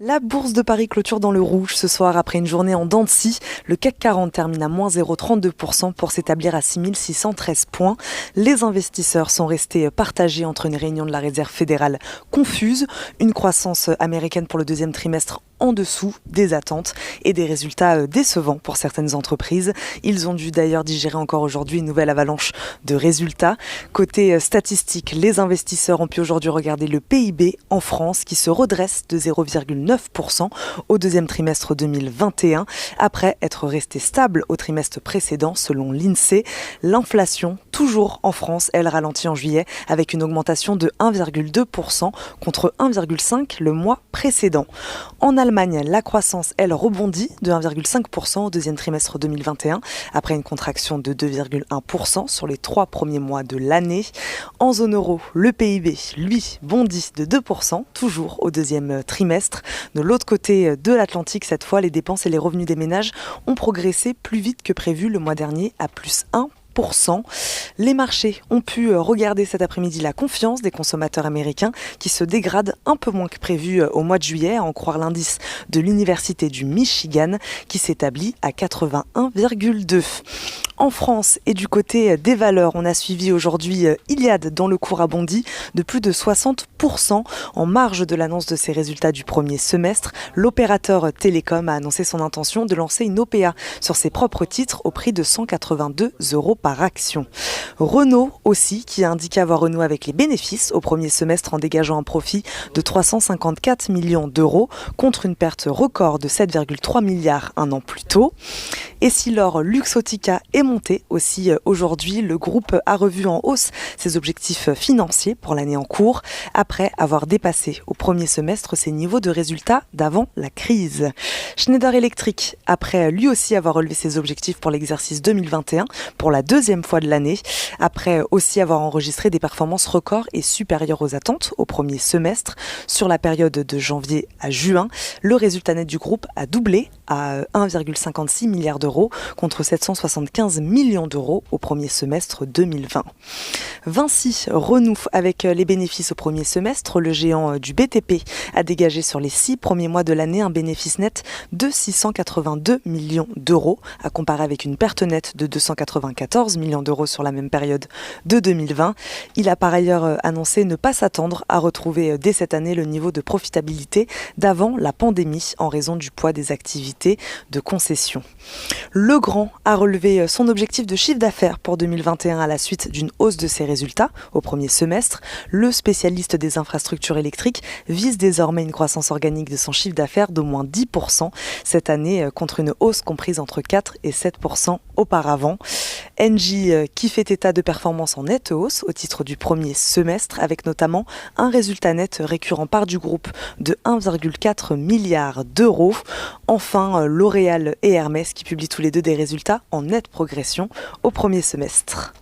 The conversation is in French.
La bourse de Paris clôture dans le rouge ce soir après une journée en dents de scie. Le CAC 40 termine à moins 0,32% pour s'établir à 6 613 points. Les investisseurs sont restés partagés entre une réunion de la Réserve fédérale confuse, une croissance américaine pour le deuxième trimestre en dessous des attentes et des résultats décevants pour certaines entreprises. Ils ont dû d'ailleurs digérer encore aujourd'hui une nouvelle avalanche de résultats. Côté statistique, les investisseurs ont pu aujourd'hui regarder le PIB en France qui se redresse de 0,9% au deuxième trimestre 2021 après être resté stable au trimestre précédent selon l'INSEE. L'inflation, toujours en France, elle ralentit en juillet avec une augmentation de 1,2% contre 1,5% le mois précédent. En Allemagne, la croissance, elle, rebondit de 1,5% au deuxième trimestre 2021, après une contraction de 2,1% sur les 3 premiers mois de l'année. En zone euro, le PIB, lui, bondit de 2%, toujours au deuxième trimestre. De l'autre côté de l'Atlantique, cette fois, les dépenses et les revenus des ménages ont progressé plus vite que prévu le mois dernier, à plus 1%. Les marchés ont pu regarder cet après-midi la confiance des consommateurs américains qui se dégrade un peu moins que prévu au mois de juillet, à en croire l'indice de l'Université du Michigan qui s'établit à 81,2. En France et du côté des valeurs, on a suivi aujourd'hui Iliad dont le cours a bondi de plus de 60% en marge de l'annonce de ses résultats du premier semestre. L'opérateur Télécom a annoncé son intention de lancer une OPA sur ses propres titres au prix de 182 € par action. Renault aussi, qui a indiqué avoir renoué avec les bénéfices au premier semestre en dégageant un profit de 354 millions d'euros contre une perte record de 7,3 milliards un an plus tôt. Et si l'or Luxottica est monté aussi aujourd'hui, le groupe a revu en hausse ses objectifs financiers pour l'année en cours après avoir dépassé au premier semestre ses niveaux de résultats d'avant la crise. Schneider Electric, après lui aussi avoir relevé ses objectifs pour l'exercice 2021 pour la deuxième fois de l'année, après aussi avoir enregistré des performances records et supérieures aux attentes au premier semestre. Sur la période de janvier à juin, le résultat net du groupe a doublé à 1,56 milliard d'euros contre 775 millions d'euros au premier semestre 2020. Vinci renoue avec les bénéfices au premier semestre. Le géant du BTP a dégagé sur les 6 premiers mois de l'année un bénéfice net de 682 millions d'euros, à comparer avec une perte nette de 294 millions d'euros sur la même période de 2020. Il a par ailleurs annoncé ne pas s'attendre à retrouver dès cette année le niveau de profitabilité d'avant la pandémie en raison du poids des activités de concession. Legrand a relevé son objectif de chiffre d'affaires pour 2021 à la suite d'une hausse de ses résultats au premier semestre. Le spécialiste des infrastructures électriques vise désormais une croissance organique de son chiffre d'affaires d'au moins 10% cette année contre une hausse comprise entre 4 et 7% auparavant. Engie qui fait état de performance en nette hausse au titre du premier semestre avec notamment un résultat net récurrent part du groupe de 1,4 milliard d'euros. Enfin, L'Oréal et Hermès qui publient tous les deux des résultats en nette progression au premier semestre.